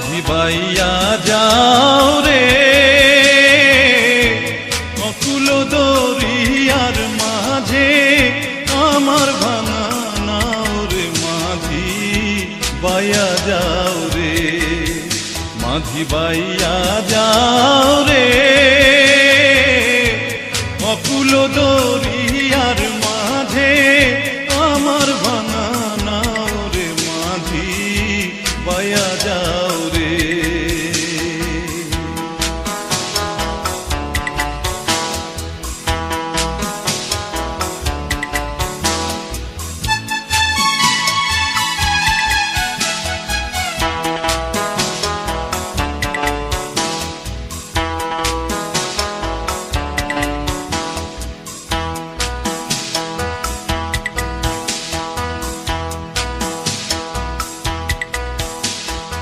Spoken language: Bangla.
মাঝি বাইয়া যাও রে অকুল দরিয়ার মাঝে আমার ভাঙা নাও রে মাঝি বাইয়া যাও রে মাঝি বাইয়া যাও রে অকুল দরিয়ার মাঝে আমার ভাঙা নাও রে মাঝি বাইয়া যাও